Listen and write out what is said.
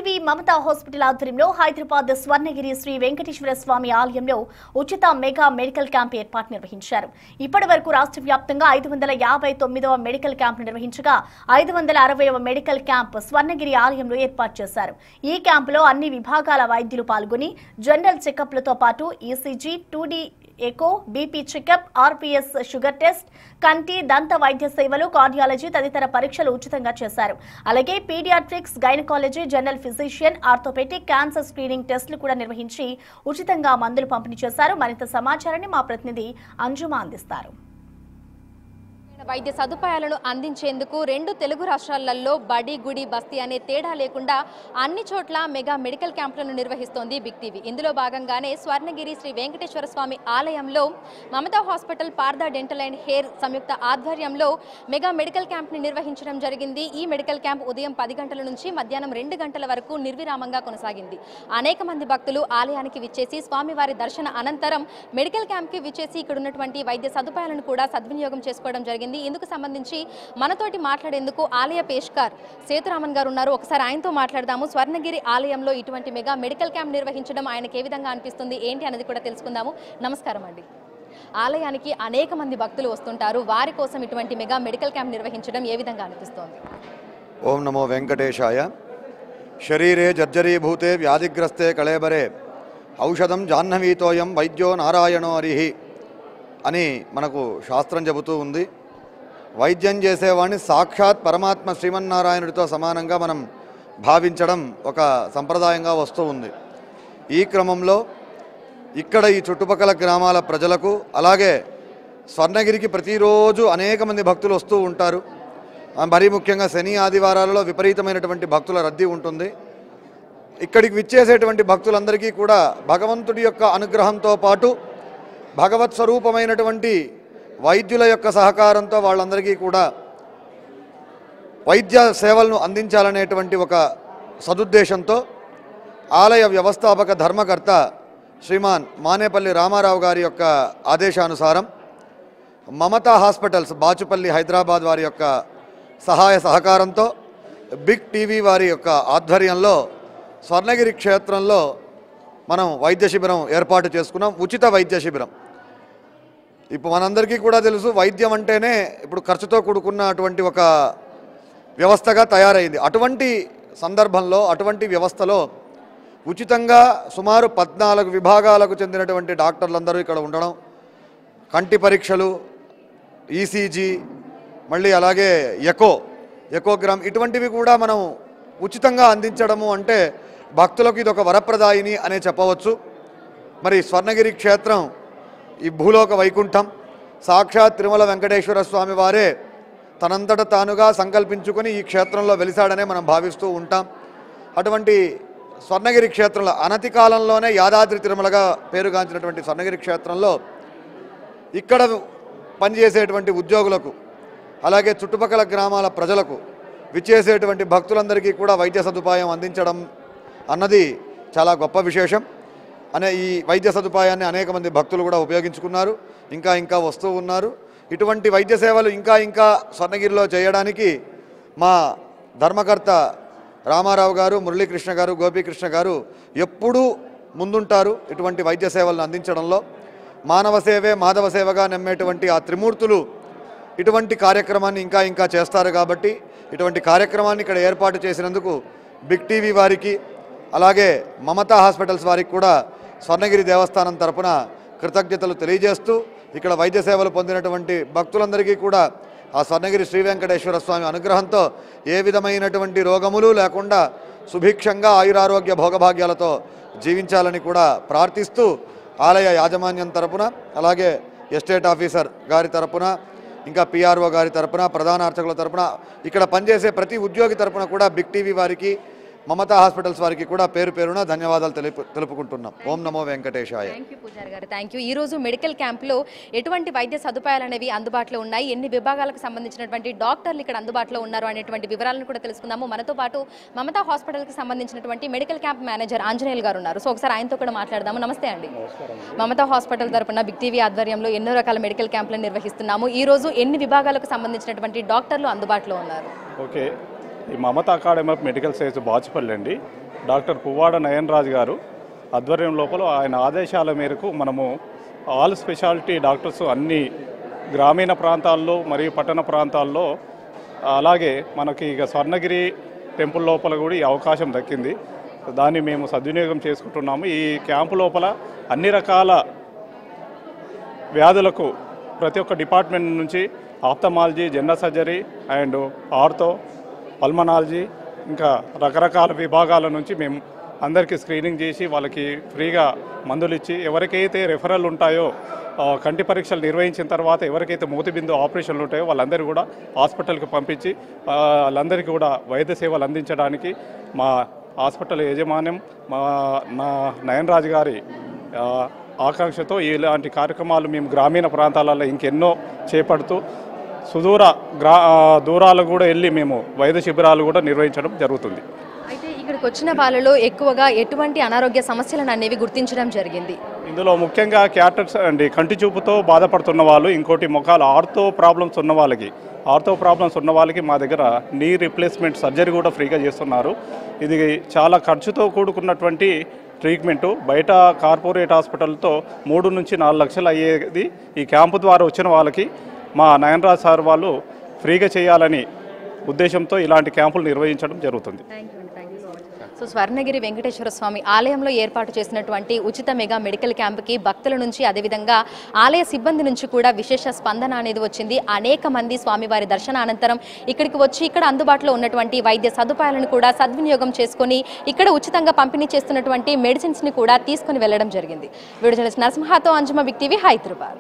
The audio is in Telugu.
టీవీ మమతా హాస్పిటల్ ఆధ్వర్యంలో హైదరాబాద్ స్వర్ణగిరి శ్రీ వెంకటేశ్వర స్వామి ఆలయంలో ఉచిత మెగా మెడికల్ క్యాంప్ ఏర్పాటు నిర్వహించారు. ఇప్పటివరకు రాష్ట్ర వ్యాప్తంగా 559వ మెడికల్ క్యాంప్ నిర్వహించగా 560వ మెడికల్ క్యాంప్ స్వర్ణగిరి ఆలయంలో ఏర్పాటు చేశారు. ఈ క్యాంపులో అన్ని విభాగాల వైద్యులు పాల్గొని జనరల్ చెకప్లతో పాటు ECG, 2D echo, BP checkup, RBS sugar test, కంటి, దంత వైద్య సేవలు, కార్డియాలజీ తదితర పరీక్షలు ఉచితంగా చేశారు. అలాగే paediatrics, gynaecology, general physician, orthopaedic, cancer screening టెస్టులు కూడా నిర్వహించి ఉచితంగా మందులు పంపిణీ చేశారు. మరింత సమాచారాన్ని మా ప్రతినిధి అంజుమా అందిస్తారు. వైద్య సదుపాయాలను అందించేందుకు రెండు తెలుగు రాష్ట్రాలలో బడి, గుడి, బస్తీ అనే తేడా లేకుండా అన్ని చోట్ల మెగా మెడికల్ క్యాంపులను నిర్వహిస్తోంది బిగ్ టీవీ. ఇందులో భాగంగానే స్వర్ణగిరి శ్రీ వెంకటేశ్వర స్వామి ఆలయంలో Mamata hospital, Partha dental and hair సంయుక్త ఆధ్వర్యంలో మెగా మెడికల్ క్యాంప్ని నిర్వహించడం జరిగింది. ఈ మెడికల్ క్యాంప్ ఉదయం 10 గంటల నుంచి మధ్యాహ్నం 2 గంటల వరకు నిర్విరామంగా కొనసాగింది. అనేక మంది భక్తులు ఆలయానికి విచ్చేసి స్వామివారి దర్శన అనంతరం మెడికల్ క్యాంప్కి విచ్చేసి ఇక్కడ ఉన్నటువంటి వైద్య సదుపాయాలను కూడా సద్వినియోగం చేసుకోవడం జరిగింది. ఇందుకు సంబంధించి మనతోటి మాట్లాడేందుకు ఆలయ పేష్కార్ సేతురామన్ గారు ఉన్నారు. ఒకసారి ఆయనతో మాట్లాడదాము. స్వర్ణగిరి ఆలయంలో ఇటువంటి మెగా మెడికల్ క్యాంప్ నిర్వహించడం ఆయనకు ఏ విధంగా అనిపిస్తుంది, ఏంటి అనేది కూడా తెలుసుకుందాము. నమస్కారం అండి. ఆలయానికి అనేక మంది భక్తులు వస్తుంటారు, వారి కోసం ఇటువంటి మెగా మెడికల్ క్యాంప్ నిర్వహించడం ఏ విధంగా అనిపిస్తోంది? ఓం నమో వెంకటేశాయ. శరీరే జర్జరీభూతే వ్యాధిగ్రస్తే కళేబరే ఔషధం జాహ్నవీతోయం వైద్యో నారాయణో హరిః అని మనకు శాస్త్రం చెబుతూ ఉంది. వైద్యం చేసేవాడిని సాక్షాత్ పరమాత్మ శ్రీమన్నారాయణుడితో సమానంగా మనం భావించడం ఒక సంప్రదాయంగా వస్తూ ఉంది. ఈ క్రమంలో ఇక్కడ ఈ చుట్టుపక్కల గ్రామాల ప్రజలకు, అలాగే స్వర్ణగిరికి ప్రతిరోజు అనేక మంది భక్తులు వస్తూ ఉంటారు. మరీ ముఖ్యంగా శని, ఆదివారాలలో విపరీతమైనటువంటి భక్తుల రద్దీ ఉంటుంది. ఇక్కడికి విచ్చేసేటువంటి భక్తులందరికీ కూడా భగవంతుడి యొక్క అనుగ్రహంతో పాటు భగవత్ స్వరూపమైనటువంటి వైద్యుల యొక్క సహకారంతో వాళ్ళందరికీ కూడా వైద్య సేవలను అందించాలనేటువంటి ఒక సదుద్దేశంతో ఆలయ వ్యవస్థాపక ధర్మకర్త శ్రీమాన్ మానేపల్లి రామారావు గారి యొక్క ఆదేశానుసారం మమతా హాస్పిటల్స్ బాచుపల్లి హైదరాబాద్ వారి యొక్క సహాయ సహకారంతో బిగ్ టీవీ వారి యొక్క ఆధ్వర్యంలో స్వర్ణగిరి క్షేత్రంలో మనం వైద్య శిబిరం ఏర్పాటు చేసుకున్నాం. ఉచిత వైద్య శిబిరం. ఇప్పుడు మనందరికీ కూడా తెలుసు, వైద్యం అంటేనే ఇప్పుడు ఖర్చుతో కూడుకున్నటువంటి ఒక వ్యవస్థగా తయారైంది. అటువంటి సందర్భంలో, అటువంటి వ్యవస్థలో ఉచితంగా సుమారు 14 విభాగాలకు చెందినటువంటి డాక్టర్లందరూ ఇక్కడ ఉండడం, కంటి పరీక్షలు, ఈసీజీ, మళ్ళీ అలాగే ఎకోగ్రామ్ ఇటువంటివి కూడా మనం ఉచితంగా అందించడము అంటే భక్తులకు ఇది ఒక వరప్రదాయిని అనే చెప్పవచ్చు. మరి స్వర్ణగిరి క్షేత్రం ఈ భూలోక వైకుంఠం, సాక్షాత్ తిరుమల వెంకటేశ్వర స్వామి వారే తనంతట తానుగా సంకల్పించుకొని ఈ క్షేత్రంలో వెలిసాడనే మనం భావిస్తూ ఉంటాం. అటువంటి స్వర్ణగిరి క్షేత్రంలో అనతి కాలంలోనే యాదాద్రి తిరుమలగా పేరుగాంచినటువంటి స్వర్ణగిరి క్షేత్రంలో ఇక్కడ పనిచేసేటువంటి ఉద్యోగులకు, అలాగే చుట్టుపక్కల గ్రామాల ప్రజలకు, విచ్చేసేటువంటి భక్తులందరికీ కూడా వైద్య సదుపాయం అందించడం అన్నది చాలా గొప్ప విశేషం. ఈ వైద్య సదుపాయాన్ని అనేక మంది భక్తులు కూడా ఉపయోగించుకున్నారు, ఇంకా వస్తూ ఉన్నారు. ఇటువంటి వైద్య సేవలు ఇంకా స్వర్ణగిరిలో చేయడానికి మా ధర్మకర్త రామారావు గారు, మురళీకృష్ణ గారు, గోపీకృష్ణ గారు ఎప్పుడూ ముందుంటారు ఇటువంటి వైద్య సేవలను అందించడంలో. మానవ సేవే మాధవ సేవగా నమ్మేటువంటి ఆ త్రిమూర్తులు ఇటువంటి కార్యక్రమాన్ని ఇంకా చేస్తారు. కాబట్టి ఇటువంటి కార్యక్రమాన్ని ఇక్కడ ఏర్పాటు చేసినందుకు బిగ్ టీవీ వారికి, అలాగే మమతా హాస్పిటల్స్ వారికి కూడా స్వర్ణగిరి దేవస్థానం తరపున కృతజ్ఞతలు తెలియజేస్తూ, ఇక్కడ వైద్య సేవలు పొందినటువంటి భక్తులందరికీ కూడా ఆ స్వర్ణగిరి శ్రీ వెంకటేశ్వర స్వామి అనుగ్రహంతో ఏ విధమైనటువంటి రోగములు లేకుండా సుభిక్షంగా ఆయురారోగ్య భోగభాగ్యాలతో జీవించాలని కూడా ప్రార్థిస్తూ, ఆలయ యాజమాన్యం తరపున, అలాగే ఎస్టేట్ ఆఫీసర్ గారి తరపున, ఇంకా పిఆర్ఓ గారి తరపున, ప్రధాన అర్చకుల తరపున, ఇక్కడ పనిచేసే ప్రతి ఉద్యోగి తరపున కూడా బిగ్ టీవీ వారికి, మమతా హాస్పిటల్స్ వారికి కూడా పేరు పేరున ధన్యవాదాలు తెలుపుకుంటున్నాం. ఓం నమో వెంకటేశాయ. థ్యాంక్ యూ పూజారి గారు, థ్యాంక్ యూ. ఈరోజు మెడికల్ క్యాంప్లో ఎటువంటి వైద్య సదుపాయాలు అనేవి అందుబాటులో ఉన్నాయి, ఎన్ని విభాగాలకు సంబంధించినటువంటి డాక్టర్లు ఇక్కడ అందుబాటులో ఉన్నారు అనేటువంటి వివరాలను కూడా తెలుసుకుందాము. మనతో పాటు మమతా హాస్పిటల్కి సంబంధించినటువంటి మెడికల్ క్యాంప్ మేనేజర్ ఆంజనేయులు గారు ఉన్నారు. సో ఒకసారి ఆయనతో కూడా మాట్లాడదాము. నమస్తే అండి. మమతా హాస్పిటల్ తరపున బిగ్ టీవీ ఆధ్వర్యంలో ఎన్నో రకాల మెడికల్ క్యాంపులను నిర్వహిస్తున్నాము. ఈ రోజు ఎన్ని విభాగాలకు సంబంధించినటువంటి డాక్టర్లు అందుబాటులో ఉన్నారు? ఓకే, ఈ Mamata academy of medical science Bachupally అండి. డాక్టర్ పువ్వాడ నయనరాజ్ గారు ఆధ్వర్యం లోపల ఆయన ఆదేశాల మేరకు మనము ఆల్ స్పెషాలిటీ డాక్టర్స్ అన్ని గ్రామీణ ప్రాంతాల్లో మరియు పట్టణ ప్రాంతాల్లో, అలాగే మనకి ఇక స్వర్ణగిరి టెంపుల్ లోపల కూడా ఈ అవకాశం దక్కింది. దాన్ని మేము సద్వినియోగం చేసుకుంటున్నాము. ఈ క్యాంపు లోపల అన్ని రకాల వ్యాధులకు ప్రతి ఒక్క డిపార్ట్మెంట్ నుంచి ophthalmology, general surgery and ortho, pulmonology ఇంకా రకరకాల విభాగాల నుంచి మేము అందరికీ స్క్రీనింగ్ చేసి వాళ్ళకి ఫ్రీగా మందులు ఇచ్చి, ఎవరికైతే రెఫరల్ ఉంటాయో కంటి పరీక్షలు నిర్వహించిన తర్వాత ఎవరికైతే మూతిబిందు ఆపరేషన్లు ఉంటాయో వాళ్ళందరూ కూడా హాస్పిటల్కి పంపించి వాళ్ళందరికీ కూడా వైద్య సేవలు అందించడానికి మా హాస్పిటల్ యాజమాన్యం నా నయనరాజ్ గారి ఆకాంక్షతో ఇలాంటి కార్యక్రమాలు మేము గ్రామీణ ప్రాంతాలలో ఇంకెన్నో చేపడుతూ సుదూర దూరాలకు కూడా వెళ్ళి మేము వైద్య శిబిరాలు కూడా నిర్వహించడం జరుగుతుంది. అయితే ఇక్కడికి వచ్చిన వాళ్ళలో ఎక్కువగా ఎటువంటి అనారోగ్య సమస్యలను అనేవి గుర్తించడం జరిగింది? ఇందులో ముఖ్యంగా క్యాటర్స్ అండి, కంటి చూపుతో బాధపడుతున్న వాళ్ళు, ఇంకోటి ముఖాలు ఆర్థో ప్రాబ్లమ్స్ ఉన్న వాళ్ళకి మా దగ్గర నీ రీప్లేస్మెంట్ సర్జరీ కూడా ఫ్రీగా చేస్తున్నారు. ఇది చాలా ఖర్చుతో కూడుకున్నటువంటి ట్రీట్మెంటు. బయట కార్పొరేట్ హాస్పిటల్తో 3 నుంచి 4 లక్షలు అయ్యేది ఈ క్యాంపు ద్వారా వచ్చిన వాళ్ళకి మా నయనరాజ్ సార్ వాళ్ళు ఫ్రీగా చేయాలని ఉద్దేశంతో ఇలాంటి క్యాంపులు నిర్వహించడం జరుగుతుంది. సో స్వర్ణగిరి వెంకటేశ్వర స్వామి ఆలయంలో ఏర్పాటు చేసినటువంటి ఉచిత మెగా మెడికల్ క్యాంప్కి భక్తుల నుంచి, అదేవిధంగా ఆలయ సిబ్బంది నుంచి కూడా విశేష స్పందన అనేది వచ్చింది. అనేక మంది స్వామివారి దర్శనానంతరం ఇక్కడికి వచ్చి ఇక్కడ అందుబాటులో ఉన్నటువంటి వైద్య సదుపాయాలను కూడా సద్వినియోగం చేసుకొని ఇక్కడ ఉచితంగా పంపిణీ చేస్తున్నటువంటి మెడిసిన్స్ని కూడా తీసుకుని వెళ్లడం జరిగింది. వీడియో జర్నలిస్ట్ నరసింహతో అంజుమ, బిగ్ టీవీ, హైదరాబాద్.